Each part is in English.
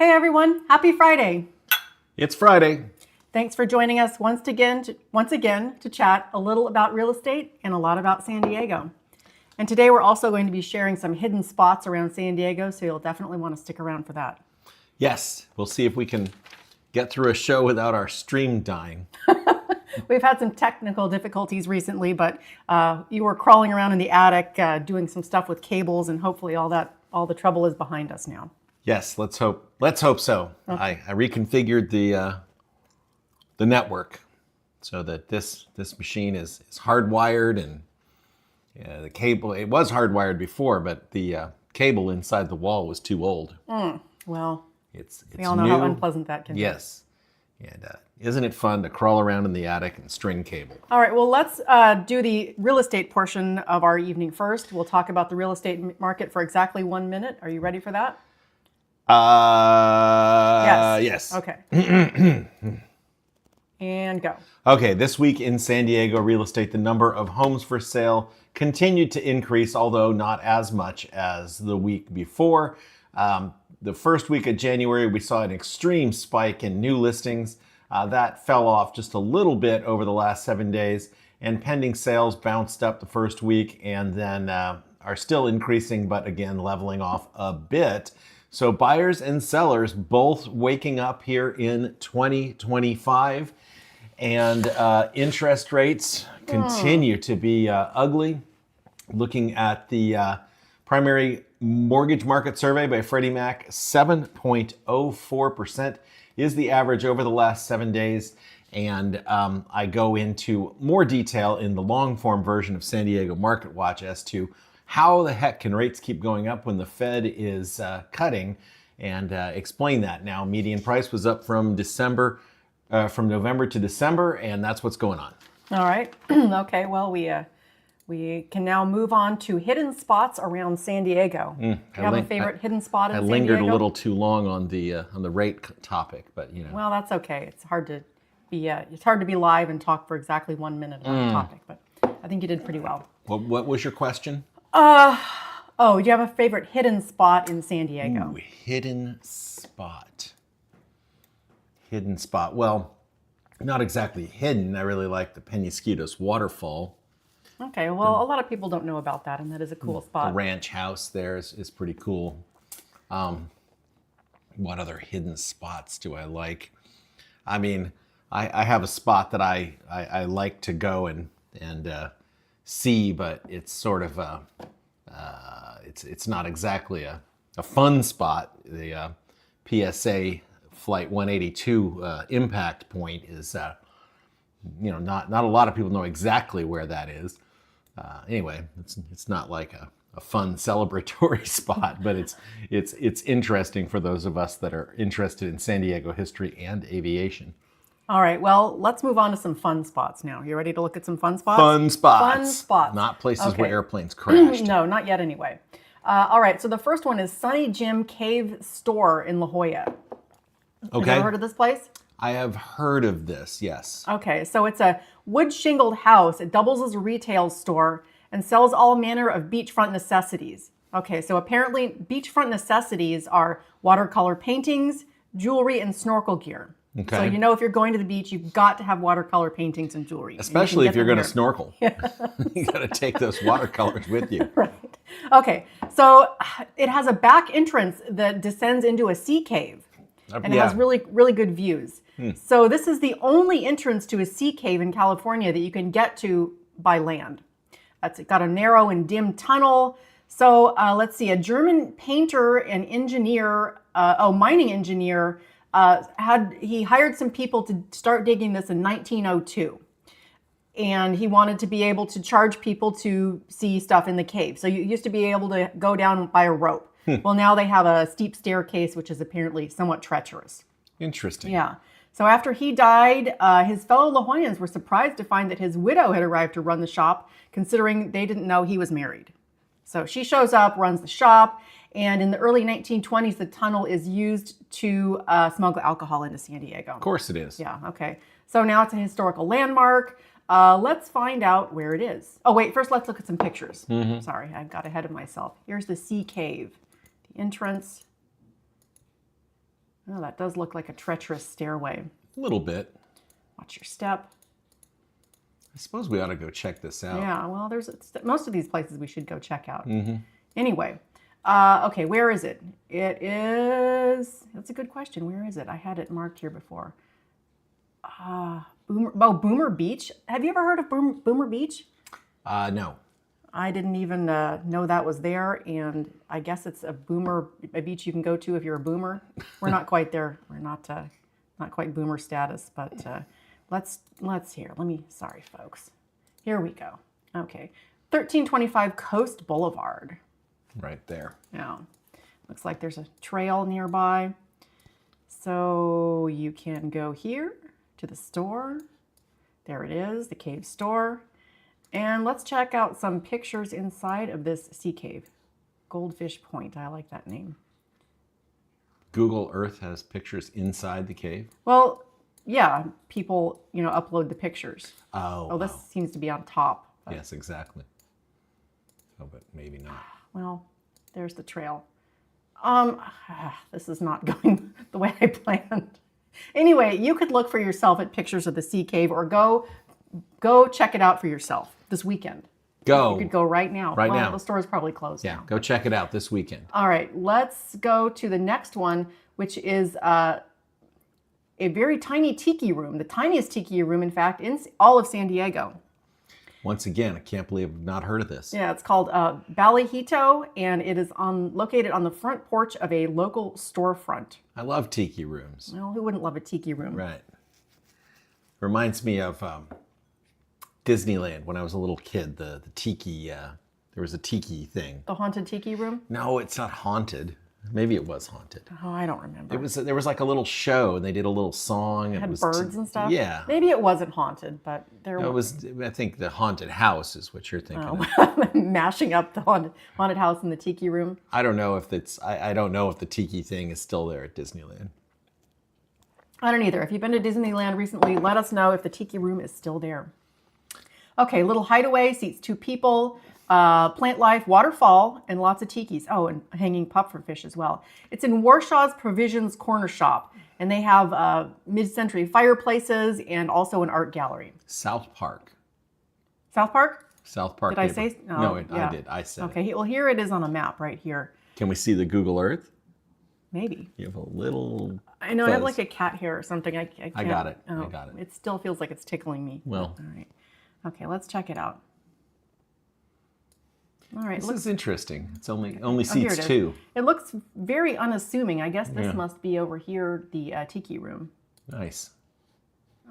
Hey everyone, happy Friday. It's Friday. Thanks for joining us once again to chat a little about real estate and a lot about San Diego. And today we're also going to be sharing some hidden spots around San Diego, so you'll definitely want to stick around for that. Yes, we'll see if we can get through a show without our stream dying. We've had some technical difficulties recently, but you were crawling around in the attic doing some stuff with cables, and hopefully all the trouble is behind us now. Yes, let's hope so. Okay. I reconfigured the network so that this machine is hardwired, and the cable, it was hardwired before, but the cable inside the wall was too old. Well, it's we all know new. how unpleasant that can be. Yes. And isn't it fun to crawl around in the attic and string cable? All right, well, let's do the real estate portion of our evening first. We'll talk about the real estate market for exactly 1 minute. Are you ready for that? Yes. Okay. And go. Okay, this week in San Diego real estate, the number of homes for sale continued to increase, although not as much as the week before. The first week of January, we saw an extreme spike in new listings. That fell off just a little bit over the last 7 days, and pending sales bounced up the first week and then are still increasing, but again, leveling off a bit. So buyers and sellers both waking up here in 2025, and interest rates continue to be ugly. Looking at the primary mortgage market survey by Freddie Mac, 7.04% is the average over the last 7 days. And I go into more detail in the long form version of San Diego Market Watch as to how the heck can rates keep going up when the Fed is cutting, and explain that. Now, median price was up from November to December, and that's what's going on. All right. Okay, well, we can now move on to hidden spots around San Diego. Do you have a favorite hidden spot in San Diego? I lingered a little too long on the rate topic, but you know. Well, that's okay. It's hard to be live and talk for exactly 1 minute about the topic, but I think you did pretty well. What was your question? Do you have a favorite hidden spot in San Diego? Ooh, hidden spot. Hidden spot. Well, not exactly hidden. I really like the Penasquitos waterfall. Okay, well, a lot of people don't know about that, and that is a cool spot. The ranch house there is pretty cool. What other hidden spots do I like? I mean, I have a spot that I like to go and see, but it's sort of it's not exactly a fun spot. The PSA Flight 182 impact point is not a lot of people know exactly where that is. Anyway, it's not like a fun celebratory spot, but it's interesting for those of us that are interested in San Diego history and aviation. All right, well, let's move on to some fun spots now. You ready to look at some fun spots? Fun spots. Fun spots. Not places where airplanes crashed. No, not yet anyway. All right, so the first one is Sunny Jim Cave Store in La Jolla. Okay. Have you ever heard of this place? I have heard of this, yes. Okay, so it's a wood shingled house. It doubles as a retail store and sells all manner of beachfront necessities. Okay, so apparently beachfront necessities are watercolor paintings, jewelry, and snorkel gear. Okay. So if you're going to the beach, you've got to have watercolor paintings and jewelry. Especially if you're going to snorkel. You got to take those watercolors with you. Right. Okay, so it has a back entrance that descends into a sea cave. And it has really, really good views. So this is the only entrance to a sea cave in California that you can get to by land. It's got a narrow and dim tunnel. So let's see, a German painter and engineer, mining engineer, he hired some people to start digging this in 1902. And he wanted to be able to charge people to see stuff in the cave. So you used to be able to go down by a rope. Well, now they have a steep staircase, which is apparently somewhat treacherous. Interesting. Yeah. So after he died, his fellow La Jollans were surprised to find that his widow had arrived to run the shop, considering they didn't know he was married. So she shows up, runs the shop, and in the early 1920s, the tunnel is used to smuggle alcohol into San Diego. Of course it is. Yeah, okay. So now it's a historical landmark. Let's find out where it is. Oh, wait, first let's look at some pictures. Sorry, I got ahead of myself. Here's the sea cave. The entrance. Oh, that does look like a treacherous stairway. A little bit. Watch your step. I suppose we ought to go check this out. Yeah, well, there's most of these places we should go check out. Mm-hmm. Anyway, okay, where is it? It is, that's a good question. Where is it? I had it marked here before. Boomer Beach. Have you ever heard of Boomer Beach? No. I didn't even know that was there, and I guess it's a beach you can go to if you're a boomer. We're not quite there. We're not quite boomer status, but sorry folks. Here we go. Okay. 1325 Coast Boulevard. Right there. Yeah. Looks like there's a trail nearby. So you can go here to the store. There it is, the cave store. And let's check out some pictures inside of this sea cave. Goldfish Point, I like that name. Google Earth has pictures inside the cave? Well, yeah, people, upload the pictures. Oh, this seems to be on top. Yes, exactly. Oh, but maybe not. Well, there's the trail. This is not going the way I planned. Anyway, you could look for yourself at pictures of the sea cave, or go check it out for yourself this weekend. Go. You could go right now. Right now. The store is probably closed Yeah, now. go check it out this weekend. All right, let's go to the next one, which is a very tiny tiki room. The tiniest tiki room, in fact, in all of San Diego. Once again, I can't believe I've not heard of this. Yeah, it's called Ballyhito, and it is located on the front porch of a local storefront. I love tiki rooms. Well, who wouldn't love a tiki room? Right. Reminds me of Disneyland when I was a little kid. The tiki, there was a tiki thing. The haunted tiki room? No, it's not haunted. Maybe it was haunted. Oh, I don't remember. There was like a little show, and they did a little song. It had birds and stuff? Yeah. Maybe it wasn't haunted, but there was. I think the haunted house is what you're thinking of. Mashing up the haunted house in the tiki room. I don't know if it's. I don't know if the tiki thing is still there at Disneyland. I don't either. If you've been to Disneyland recently, let us know if the tiki room is still there. Okay, little hideaway, seats 2 people. Plant life, waterfall, and lots of tikis. Oh, and hanging pufferfish as well. It's in Warshaw's Provisions Corner Shop, and they have mid-century fireplaces and also an art gallery. South Park. South Park? South Park. Did I say? No, yeah. I did. I said. Okay, well, here it is on a map right here. Can we see the Google Earth? Maybe. You have a little. I know. I have like a cat hair or something. I can't. I got it. Oh, I got it. It still feels like it's tickling me. Well. All right. Okay, let's check it out. All right. This is interesting. It's only seats 2. It looks very unassuming. I guess this must be over here, the tiki room. Nice.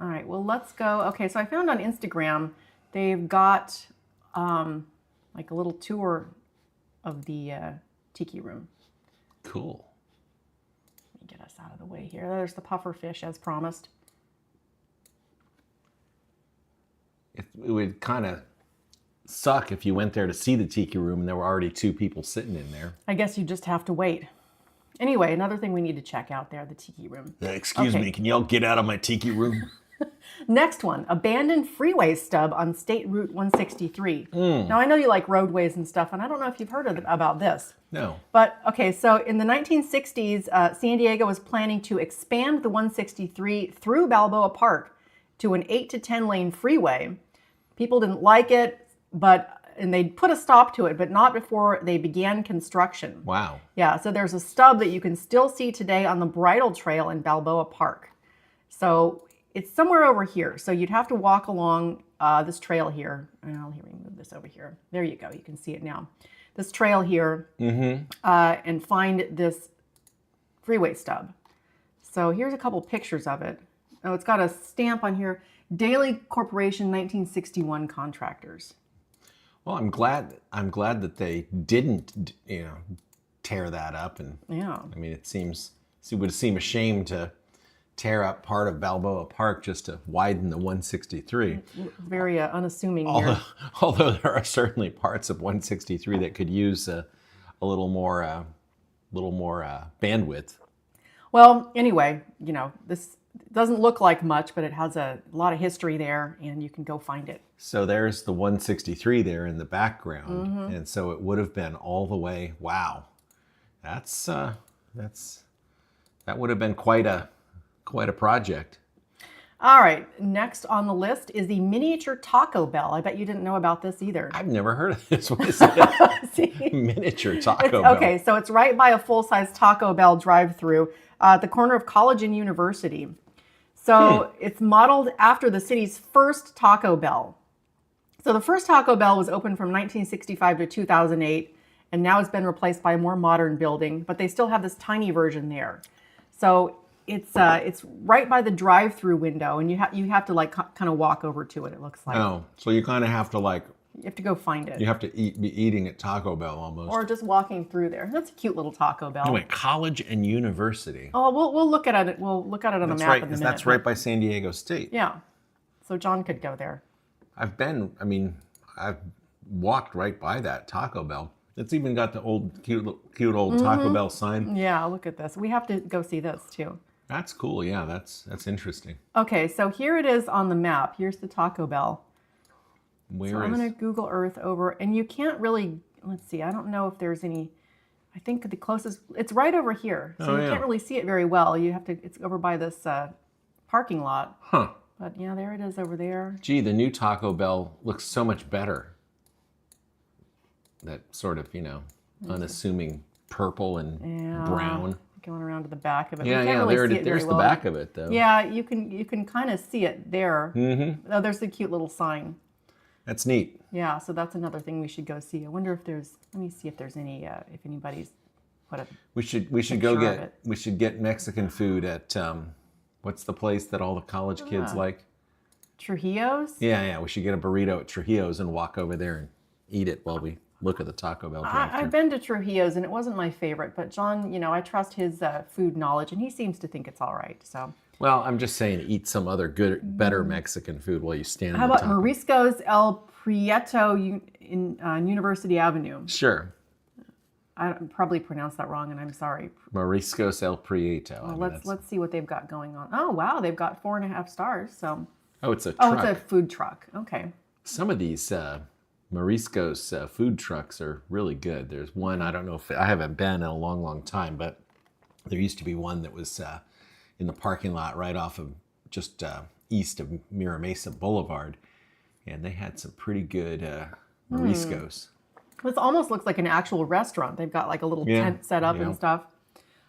All right. Well, let's go. Okay. So I found on Instagram they've got like a little tour of the tiki room. Cool. Let me get us out of the way here. There's the puffer fish as promised. It would kind of suck if you went there to see the tiki room and there were already 2 people sitting in there. I guess you just have to wait. Anyway, another thing we need to check out there, the tiki room. Excuse me, can y'all get out of my tiki room? Next one, abandoned freeway stub on State Route 163. Now, I know you like roadways and stuff, and I don't know if you've heard about this. No. But, okay, so in the 1960s, San Diego was planning to expand the 163 through Balboa Park to an 8 to 10 lane freeway. People didn't like it, and they put a stop to it, but not before they began construction. Wow. Yeah, so there's a stub that you can still see today on the Bridle Trail in Balboa Park. So it's somewhere over here. So you'd have to walk along this trail here. Well, here, we move this over here. There you go. You can see it now. This trail here and find this freeway stub. So here's a couple pictures of it. Oh, it's got a stamp on here. Daily Corporation 1961 contractors. Well, I'm glad that they didn't, tear that up. And yeah, I mean, it would seem a shame to tear up part of Balboa Park just to widen the 163. Very unassuming here. Although there are certainly parts of 163 that could use a little more bandwidth. Well, anyway, this doesn't look like much, but it has a lot of history there, and you can go find it. So there's the 163 there in the background, and so it would have been all the way. Wow, that's That would have been quite a project. All right, next on the list is the miniature Taco Bell. I bet you didn't know about this either. I've never heard of this. What is it? Miniature Taco Bell. Okay, so it's right by a full-size Taco Bell drive-through at the corner of College and University. So it's modeled after the city's first Taco Bell. So the first Taco Bell was opened from 1965 to 2008, and now it's been replaced by a more modern building, but they still have this tiny version there. So it's right by the drive-through window, and you have to like kind of walk over to it. It looks like. Oh, so you kind of have to like. You have to go find it. You have to be eating at Taco Bell almost. Or just walking through there. That's a cute little Taco Bell. Anyway, College and University. Oh, we'll look at it. We'll look at it on a map in a minute. That's right by San Diego State. Yeah, so John could go there. I've walked right by that Taco Bell. It's even got the old cute old Taco Bell sign. Yeah, look at this. We have to go see this too. That's cool. Yeah, that's interesting. Okay, so here it is on the map. Here's the Taco Bell. I'm going to Google Earth over, and you can't really, let's see, I don't know if there's any, I think the closest, it's right over here. So you can't really see it very well. It's over by this parking lot. Huh. But yeah, there it is over there. Gee, the new Taco Bell looks so much better. That sort of, unassuming purple and brown. Going around to the back of it. Yeah, there's the back of it though. Yeah, you can kind of see it there. Mm-hmm. Oh, there's the cute little sign. That's neat. Yeah, so that's another thing we should go see. I wonder if there's. Let me see if there's any. If anybody's put a. We should get Mexican food at what's the place that all the college kids like? Trujillo's. Yeah. We should get a burrito at Trujillo's and walk over there and eat it while we look at the Taco Bell drive-thru. I've been to Trujillo's and it wasn't my favorite, but John, I trust his food knowledge and he seems to think it's all right. So. Well, I'm just saying, eat some other better Mexican food while you stand. How about Mariscos El Prieto in University Avenue? Sure. I probably pronounced that wrong, and I'm sorry. Mariscos El Prieto. Well, let's see what they've got going on. Oh wow, they've got 4.5 stars. So. Oh, it's a truck. Oh, it's a food truck. Okay. Some of these Mariscos food trucks are really good. There's one, I don't know if I haven't been in a long, long time, but there used to be one that was in the parking lot right off of just east of Mira Mesa Boulevard, and they had some pretty good Mariscos. This almost looks like an actual restaurant. They've got like a little tent set up and stuff.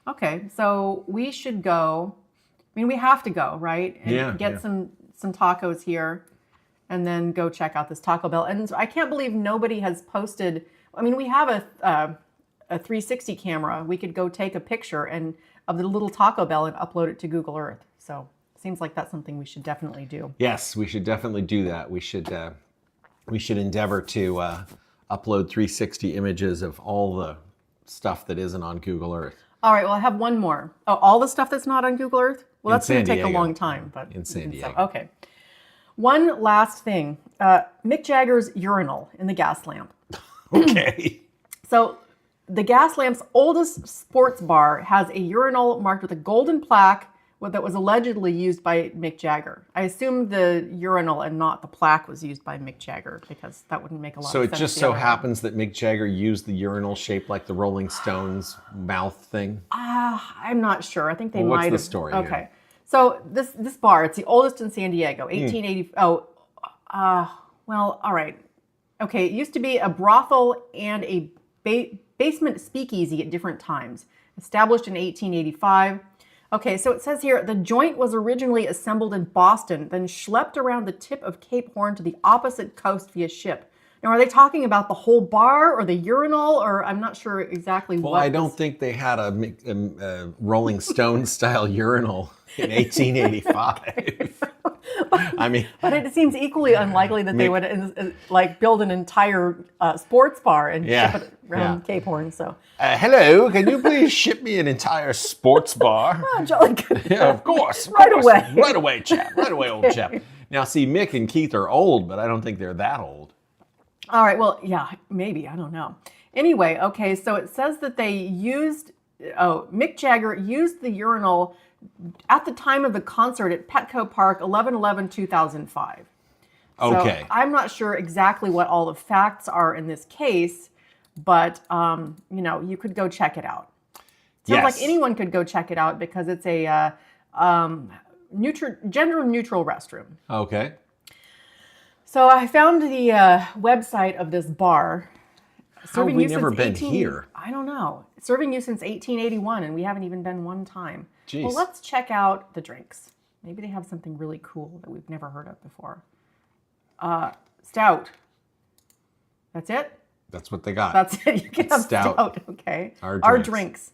Okay, so we should go. I mean, we have to go, right? And get some tacos here, and then go check out this Taco Bell. And I can't believe nobody has posted. I mean, we have a 360 camera. We could go take a picture of the little Taco Bell and upload it to Google Earth. So it seems like that's something we should definitely do. Yes, we should definitely do that. We should endeavor to upload 360 images of all the stuff that isn't on Google Earth. All right, well, I have one more. Oh, all the stuff that's not on Google Earth? Well, that's going to take a long time. But in San Diego. Okay. One last thing. Mick Jagger's urinal in the gas lamp. Okay. So the gas lamp's oldest sports bar has a urinal marked with a golden plaque that was allegedly used by Mick Jagger. I assume the urinal and not the plaque was used by Mick Jagger because that wouldn't make a lot of sense. So it just so happens that Mick Jagger used the urinal shaped like the Rolling Stones mouth thing? I'm not sure. I think they might have. What's the story? Okay. Here? So this bar, it's the oldest in San Diego, 1880. Well, all right. Okay, it used to be a brothel and a basement speakeasy at different times. Established in 1885. Okay, so it says here, the joint was originally assembled in Boston, then schlepped around the tip of Cape Horn to the opposite coast via ship. Now, are they talking about the whole bar or the urinal, or I'm not sure exactly what. Well, I don't think they had a Rolling Stone style urinal in 1885. I mean, but it seems equally unlikely that they would build an entire sports bar and ship it around Cape Horn. So, hello, can you please ship me an entire sports bar? Oh, jolly good. Yeah, of course. Right away, chap. Right away, old chap. Now, see, Mick and Keith are old, but I don't think they're that old. All right. Well, yeah, maybe. I don't know. Anyway, okay. So it says that Mick Jagger used the urinal at the time of the concert at Petco Park, 11/11/2005. Okay. So I'm not sure exactly what all the facts are in this case, but you could go check it out. Sounds like Yes. anyone could go check it out because it's a gender-neutral restroom. Okay. So I found the website of this bar. How have we never been here? I don't know. Serving you since 1881, and we haven't even been one time. Jeez. Well, let's check out the drinks. Maybe they have something really cool that we've never heard of before. Stout. That's it? That's what they got. That's it. You can have stout. Okay. Our drinks.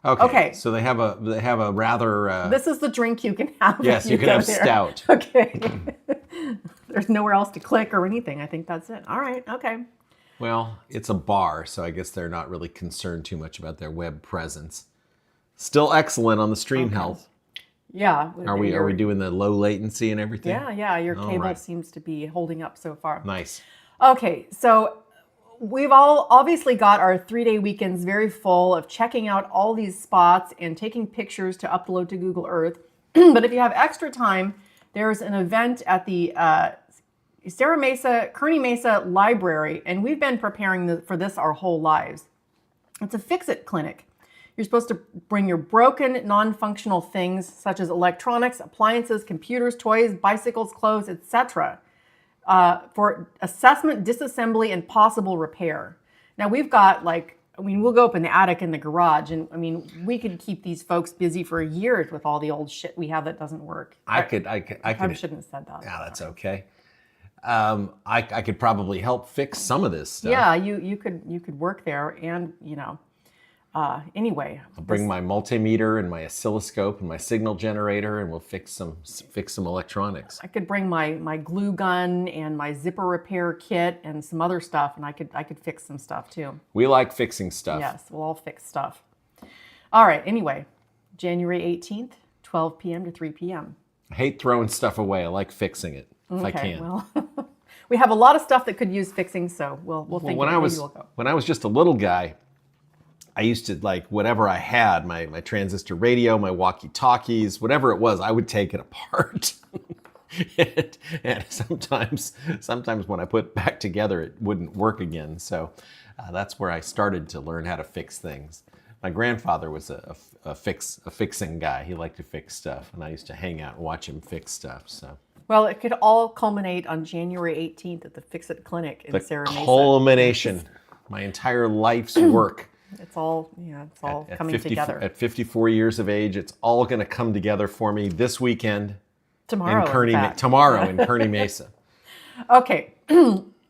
Okay. So they have a rather. This is the drink you can have. Yes, you can have stout. Okay. There's nowhere else to click or anything. I think that's it. All right. Okay. Well, it's a bar, so I guess they're not really concerned too much about their web presence. Still excellent on the stream health. Yeah. Are we doing the low latency and everything? Yeah. Your cable seems to be holding up so far. Nice. Okay, so we've all obviously got our 3-day weekends very full of checking out all these spots and taking pictures to upload to Google Earth. But if you have extra time, there's an event at the Kearney Mesa Library, and we've been preparing for this our whole lives. It's a fix-it clinic. You're supposed to bring your broken, non-functional things such as electronics, appliances, computers, toys, bicycles, clothes, etc. For assessment, disassembly, and possible repair. Now we've got we'll go up in the attic in the garage, and we could keep these folks busy for years with all the old shit we have that doesn't work. I probably shouldn't have said that. Yeah, that's okay. I could probably help fix some of this stuff. Yeah, you could work there, and anyway. I'll bring my multimeter and my oscilloscope and my signal generator, and we'll fix some electronics. I could bring my glue gun and my zipper repair kit and some other stuff, and I could fix some stuff too. We like fixing stuff. Yes, we'll all fix stuff. All right. Anyway, January 18th, 12 p.m. to 3 p.m. I hate throwing stuff away. I like fixing it if I can. Well, we have a lot of stuff that could use fixing, so we'll think when maybe we'll go. When I was just a little guy, I used to whatever I had, my transistor radio, my walkie-talkies, whatever it was, I would take it apart. and sometimes when I put it back together, it wouldn't work again. So that's where I started to learn how to fix things. My grandfather was a fixing guy. He liked to fix stuff, and I used to hang out and watch him fix stuff. So. Well, it could all culminate on January 18th at the Fix-It Clinic in Sarah Mesa. Culmination, my entire life's work. It's all coming together. At 54 years of age, it's all going to come together for me this weekend. Tomorrow in Kearney Mesa. Okay,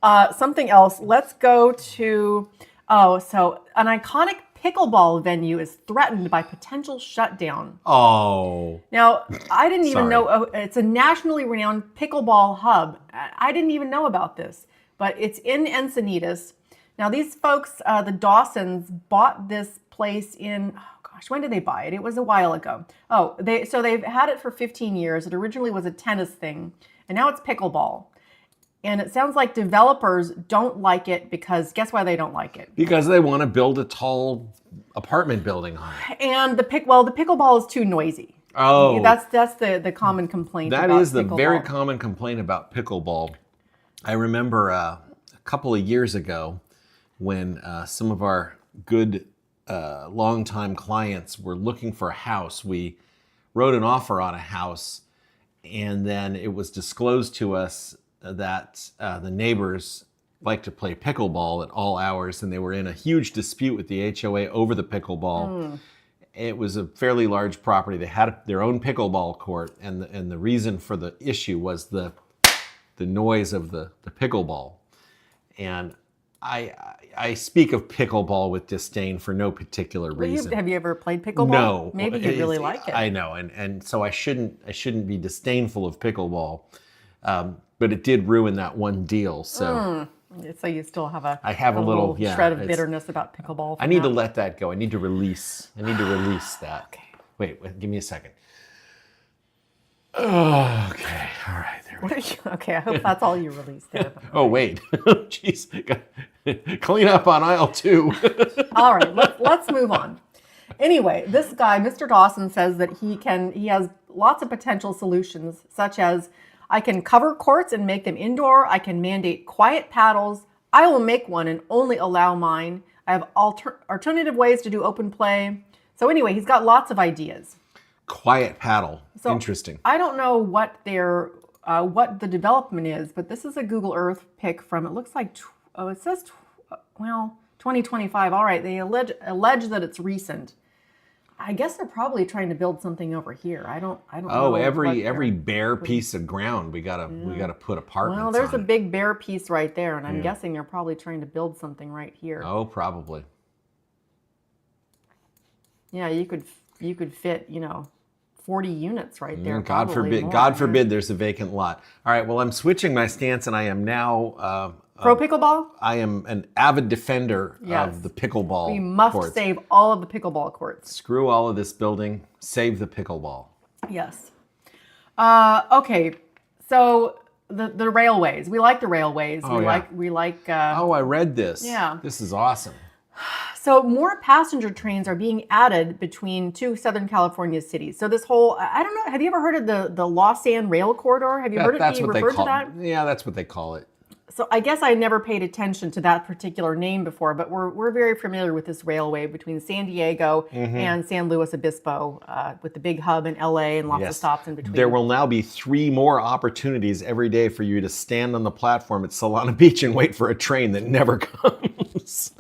something else. Let's go to, so an iconic pickleball venue is threatened by potential shutdown. Oh. Now, I didn't even know, it's a nationally renowned pickleball hub. I didn't even know about this, but it's in Encinitas. Now, these folks, the Dawsons, bought this place in, when did they buy it? It was a while ago. They've had it for 15 years. It originally was a tennis thing, and now it's pickleball. And it sounds like developers don't like it because, guess why they don't like it? Because they want to build a tall apartment building on it. And the pickleball is too noisy. Oh. That's the common complaint That about is the pickleball. very common complaint about pickleball. I remember a couple of years ago when some of our good longtime clients were looking for a house. We wrote an offer on a house, and then it was disclosed to us that the neighbors like to play pickleball at all hours, and they were in a huge dispute with the HOA over the pickleball. It was a fairly large property. They had their own pickleball court, and the reason for the issue was the noise of the pickleball. And I speak of pickleball with disdain for no particular reason. Have you ever played pickleball? No. Maybe you really like it. I know, and so I shouldn't be disdainful of pickleball, but it did ruin that one deal. So you still have a little shred of bitterness about pickleball. I need to let that go. I need to release that. Okay. Wait, give me a second. Oh, okay, all right. There we go. Okay, I hope that's all you released there. Oh, wait. Jeez. Clean up on aisle 2. All right, let's move on. Anyway, this guy, Mr. Dawson, says that he has lots of potential solutions, such as I can cover courts and make them indoor. I can mandate quiet paddles. I will make one and only allow mine. I have alternative ways to do open play. So anyway, he's got lots of ideas. Quiet paddle. So interesting. I don't know what what the development is, but this is a Google Earth pic from, it looks like, it says, 2025. All right, they allege that it's recent. I guess they're probably trying to build something over here. I don't know. Oh, every bare piece of ground we gotta put apartments on. Well, there's a big bare piece right there, and I'm guessing they're probably trying to build something right here. Oh, probably. Yeah, you could fit, 40 units right there. God forbid there's a vacant lot. All right, well, I'm switching my stance, and I am now pro pickleball. I am an avid defender of the pickleball. We must save all of the pickleball courts. Screw all of this building. Save the pickleball. Yes. Okay. So the railways. We like the railways. We like. Oh, I read this. Yeah. This is awesome. So more passenger trains are being added between two Southern California cities. So this whole, I don't know, have you ever heard of the Lausanne Rail Corridor? Have you heard it being referred to that? Yeah, that's what they call it. So I guess I never paid attention to that particular name before, but we're very familiar with this railway between San Diego and San Luis Obispo, with the big hub in LA and lots of stops in between. There will now be 3 more opportunities every day for you to stand on the platform at Solana Beach and wait for a train that never comes.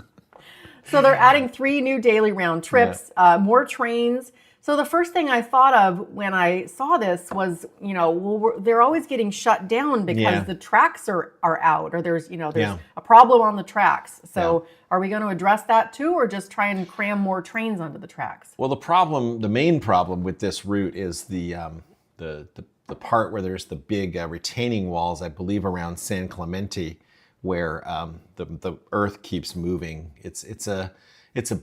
So they're adding 3 new daily round trips, more trains. So the first thing I thought of when I saw this was, they're always getting shut down because the tracks are out, or there's a problem on the tracks. So are we going to address that too, or just try and cram more trains onto the tracks? Well, the main problem with this route is the part where there's the big retaining walls, I believe around San Clemente, where the earth keeps moving. It's a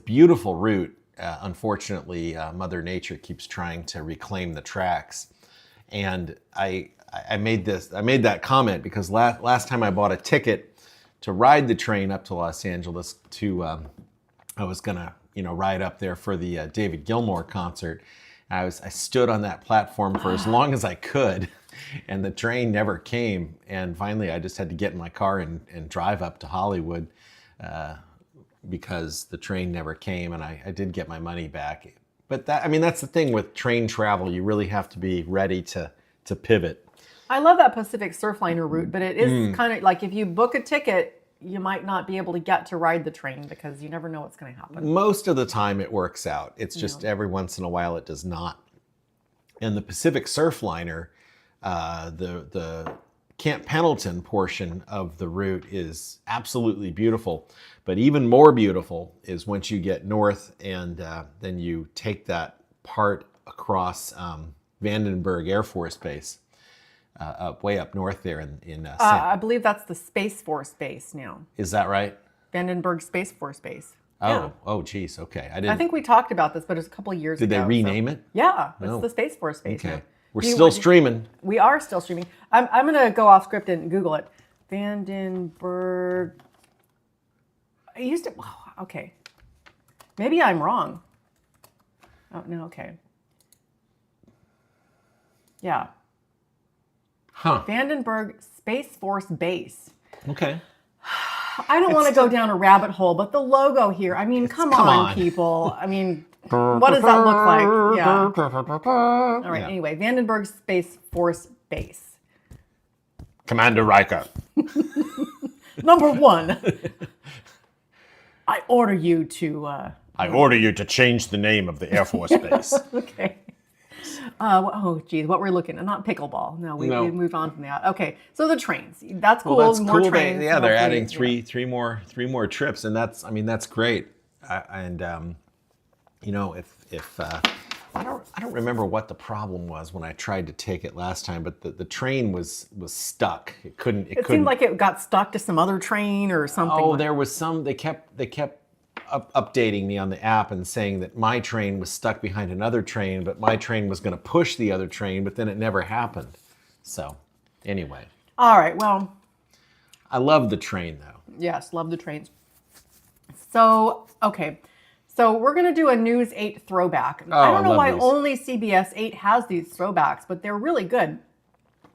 beautiful route. Unfortunately, Mother Nature keeps trying to reclaim the tracks, and I made that comment because last time I bought a ticket to ride the train up to Los Angeles I was gonna ride up there for the David Gilmour concert. I stood on that platform for as long as I could, and the train never came. And finally, I just had to get in my car and drive up to Hollywood. Because the train never came, and I did get my money back. But that's the thing with train travel. You really have to be ready to pivot. I love that Pacific Surfliner route, but it is kind of like if you book a ticket, you might not be able to get to ride the train because you never know what's going to happen. Most of the time it works out. It's just every once in a while it does not. And the Pacific Surfliner, the Camp Pendleton portion of the route is absolutely beautiful. But even more beautiful is once you get north and then you take that part across Vandenberg Air Force Base, way up north there in I believe that's the Space Force Base now. Is that right? Vandenberg Space Force Base. Oh, geez. Okay. I think we talked about this, but it's a couple of years ago. Did they rename it? Yeah, it's the Space Force Base. Okay. Now. We're still streaming. We are still streaming. I'm going to go off script and Google it. Vandenberg. I used to. Oh, okay. Maybe I'm wrong. Oh, no, okay. Yeah. Huh. Vandenberg Space Force Base. Okay. I don't want to go down a rabbit hole, but the logo here, come on, people. What does that look like? Yeah. All right, anyway, Vandenberg Space Force Base. Commander Riker. Number 1. I order you to... I order you to change the name of the Air Force Base. Okay. What we're looking at? Not pickleball. No, we moved on from that. Okay, so the trains. That's cool. Well, that's more cool. Trains. They're adding three more trips, and that's great. If I don't remember what the problem was when I tried to take it last time, but the train was stuck. It couldn't. It seemed like it got stuck to some other train or something. Oh, there was some. They kept updating me on the app and saying that my train was stuck behind another train, but my train was going to push the other train, but then it never happened. So, anyway. All right. Well, I love the train though. Yes, love the trains. So, okay. So we're going to do a News 8 throwback. I don't know why only CBS 8 has these throwbacks, but they're really good.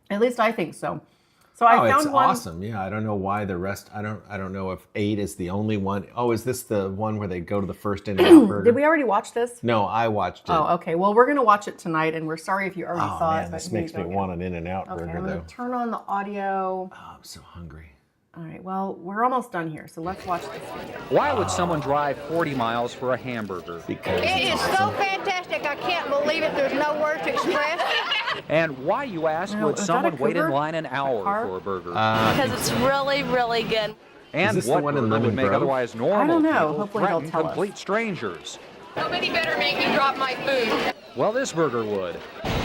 At least I think so. So I it's found one. awesome. Yeah, I don't know why the rest. I don't know if 8 is the only one. Oh, is this the one where they go to the first In-N-Out burger? Did we already watch this? No, I watched it. Oh, okay. Well, we're going to watch it tonight, and we're sorry if you already saw it. Man, But this makes me want an In-N-Out Okay, burger, I'm though. going to turn on the audio. Oh, I'm so hungry. All right, well, we're almost done here, so let's watch this video. Why would someone drive 40 miles for a hamburger? Because It is so fantastic. I can't believe it. There's no words to express. And why, you ask, Now, would is that someone a wait in cougar? line an hour car? for a burger? Because it's really, really good. And this the what one in burger Lemon would make Grove? otherwise normal I don't know. people Hopefully they'll threaten tell us. complete strangers? Nobody better make me drop my food. Well, this burger would.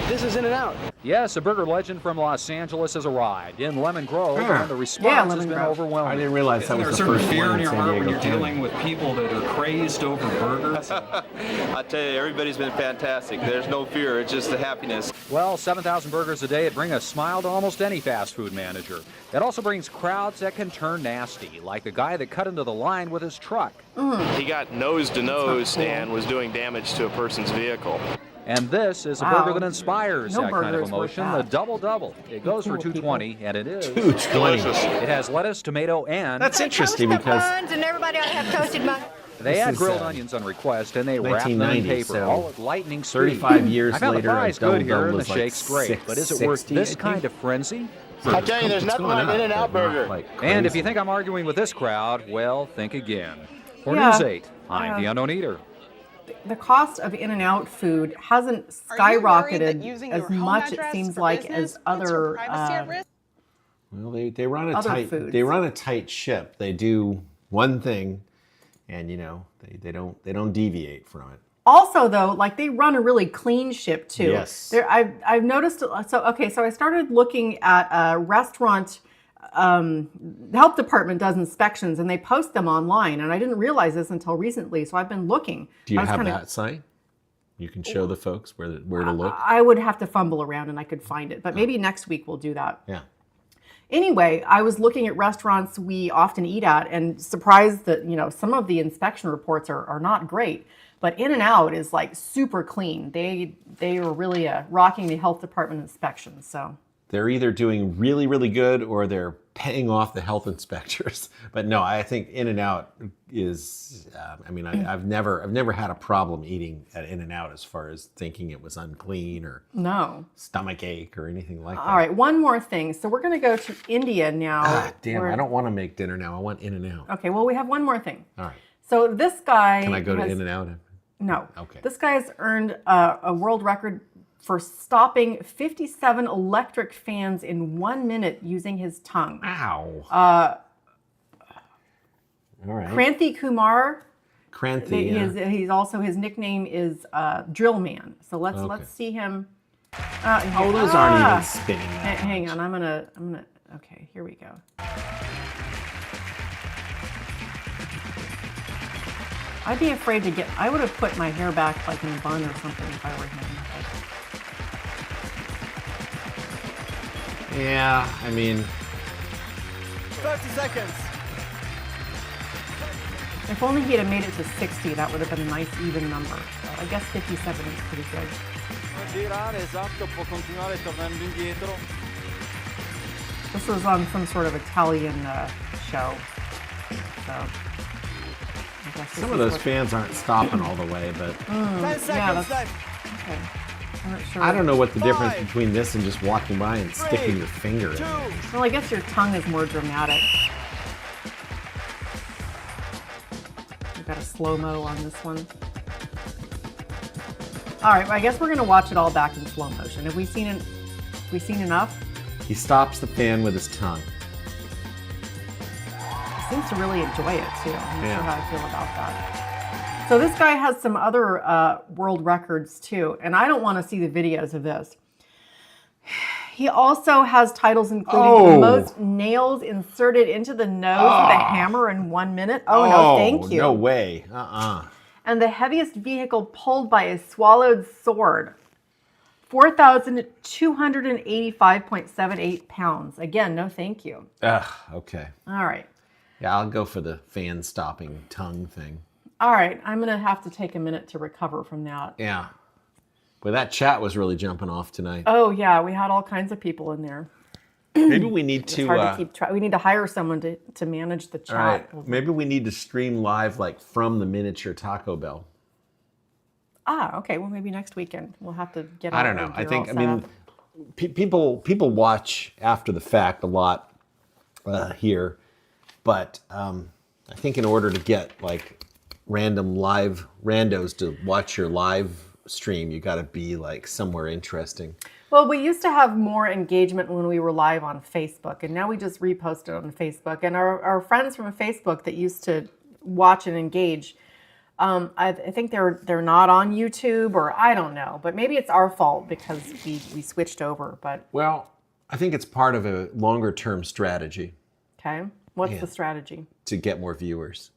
This is In-N-Out. Yes, a burger legend from Los Angeles has arrived in Lemon Grove, Ah. and the response Yeah, has Lemon been Grove. overwhelming. I didn't realize Isn't that there was a the certain first fear one in in your San heart Diego when you're County. dealing with people that are crazed over burgers? I tell you, everybody's been fantastic. There's no fear, it's just the happiness. Well, 7,000 burgers a day would bring a smile to almost any fast food manager. It also brings crowds that can turn nasty, like the guy that cut into the line with his truck. He got nose to nose and was doing damage to a person's vehicle. And this is a Wow. burger that inspires No that kind of burger is worth emotion, the that. double-double. It goes for Cool $2.20, and it is. $2.20. It has lettuce, tomato, and That's interesting Toast the because buns, and everybody ought to have toasted buns. they this add is, grilled onions on request, and they wrap them in 1990, paper, so all at lightning speed. 35 years I found later, the a fries good here, double-double and the was like shake's great. But is it worth $6.60, I this think? kind of frenzy? I tell you, there's It's nothing going like up, In-N-Out but not burger. like And if crazy. you think I'm arguing with this crowd, well, think again. For Yeah. News 8, I'm the Unknown Eater. The cost of In-N-Out food hasn't Are you worried that skyrocketed using as your home much, it address seems for like, business as puts your other. privacy at risk? Well, they run a Other tight foods. they run a tight ship. They do one thing, and they don't deviate from it. Also, though, like they run a really clean ship too. Yes. I've noticed. So I started looking at a restaurant. The health department does inspections and they post them online, and I didn't realize this until recently. So I've been looking. Do you I was have kinda- that site? You can show the folks where to look. I would have to fumble around and I could find it, but maybe next week we'll do that. Yeah. Anyway, I was looking at restaurants we often eat at and surprised that, some of the inspection reports are not great. But In-N-Out is like super clean. They are really rocking the health department inspections. So They're either doing really, really good or they're paying off the health inspectors. But no, I think In-N-Out is. I've never had a problem eating at In-N-Out as far as thinking it was unclean or no. stomach ache or anything like that. All right, one more thing. So we're going to go to India now. Ah, damn! We're- I don't want to make dinner now. I want In-N-Out. Okay, well, we have one more thing. All right. So this guy. Can I go to has- In-N-Out? No. Okay. This guy has earned a world record for stopping 57 electric fans in 1 minute using his tongue. Ow. All right. Kranthi Kumar. Kranthi. Yeah. He's also, his nickname is Drill Man. So let's Okay. see him. Oh, those aren't even spinning. That Hang much. on, I'm gonna. Okay, here we go. I'd be afraid to get. I would have put my hair back like in a bun or something if I were him. Yeah, I mean, 30 seconds. If only he had made it to 60, that would have been a nice even number. So I guess 57 is pretty good. Girare, esatto, può continuare tornando indietro. This was on some sort of Italian show. So I guess this some is of those what- fans aren't stopping all the way, but 10 yeah, seconds that's left. okay. I'm not sure. I don't know what the difference 5, between this and just walking by and sticking your finger in 2, it. Well, I guess your tongue is more dramatic. We've got a slow-mo on this one. All right, well, I guess we're gonna watch it all back in slow motion. Have we seen enough? He stops the fan with his tongue. He seems to really enjoy it too. I'm not Yeah. sure how I feel about that. So this guy has some other world records too, and I don't want to see the videos of this. He also has titles including the most nails inserted into the nose with a hammer in 1 minute. Oh, no, thank you. No way. And the heaviest vehicle pulled by a swallowed sword. 4,285.78 pounds. Again, no thank you. Ugh, okay. All right. Yeah, I'll go for the fan stopping tongue thing. All right, I'm going to have to take a minute to recover from that. Yeah. But that chat was really jumping off tonight. Oh, yeah, we had all kinds of people in there. Maybe we need It's to. hard to keep track. We need to hire someone to manage the chat. All right. Maybe we need to stream live like from the miniature Taco Bell. Okay. Well, maybe next weekend we'll have to get. I don't know. I think. I mean, people watch after the fact a lot here, but I think in order to get like random live randos to watch your live stream, you got to be like somewhere interesting. Well, we used to have more engagement when we were live on Facebook, and now we just repost it on Facebook. And our friends from Facebook that used to watch and engage, I think they're not on YouTube, or I don't know, but maybe it's our fault because we switched over. But well, I think it's part of a longer term strategy. Okay, what's the strategy? To get more viewers.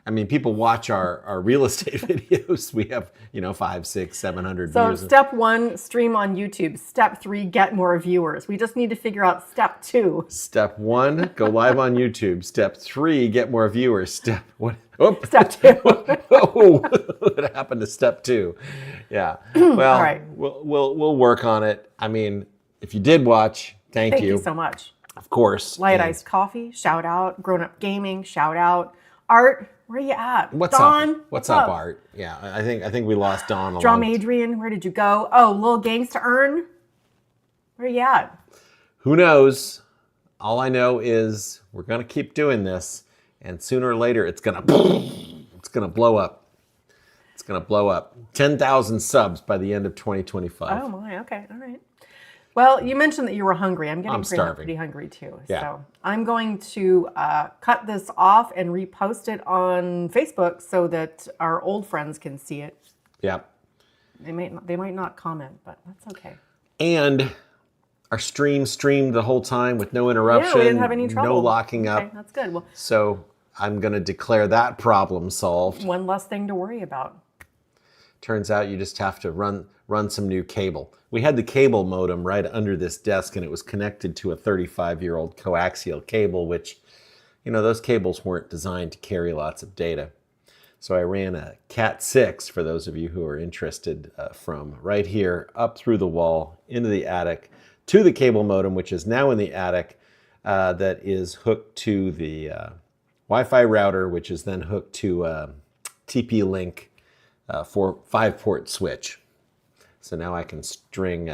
I mean, people watch our real estate videos. We have 500, 600, 700 views. So step 1, stream on YouTube. Step 3, get more viewers. We just need to figure out step 2. Step 1, go live on YouTube. Step 3, get more viewers. Step 1. Step 2. Oh, what happened to step 2? Yeah. Well, all right. We'll work on it. I mean, if you did watch, thank you. Thank you so much. Of course. Light Iced Coffee, shout out. Grown Up Gaming, shout out. Art, where you at? What's Don, up? What's up, Art? Yeah, I think we lost Don. Drum Adrian, where did you go? Oh, Lil Gangsta Earn, where you at? Who knows? All I know is we're gonna keep doing this, and sooner or later it's gonna blow up. It's gonna blow up. 10,000 subs by the end of 2025. Oh my, okay, all right. Well, you mentioned that you were hungry. I'm getting pretty hungry too. Yeah. So I'm going to cut this off and repost it on Facebook so that our old friends can see it. Yeah. They might not comment, but that's okay. And our stream streamed the whole time with no interruption. Yeah, we didn't have any trouble. No locking up. Okay, that's good. Well, so I'm going to declare that problem solved. One less thing to worry about. Turns out you just have to run some new cable. We had the cable modem right under this desk, and it was connected to a 35-year-old coaxial cable, which, those cables weren't designed to carry lots of data. So I ran a Cat 6, for those of you who are interested, from right here up through the wall into the attic to the cable modem, which is now in the attic, that is hooked to the Wi-Fi router, which is then hooked to TP-Link for 5-port switch. So now I can string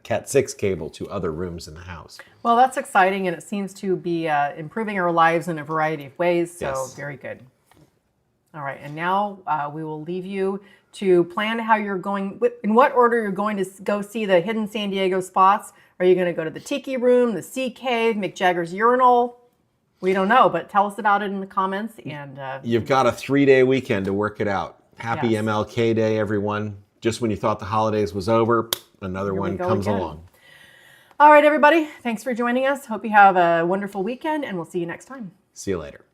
Cat 6 cable to other rooms in the house. Well, that's exciting, and it seems to be improving our lives in a variety of ways, so Yes. Very good. All right, and now we will leave you to plan how you're going, in what order you're going to go see the hidden San Diego spots. Are you going to go to the Tiki Room, the Sea Cave, Mick Jagger's Urinal? We don't know, but tell us about it in the comments. And you've got a 3-day weekend to work it out. Happy Yes. MLK Day, everyone. Just when you thought the holidays was over, another one comes along. All right, everybody. Thanks for joining us. Hope you have a wonderful weekend, and we'll see you next time. See you later.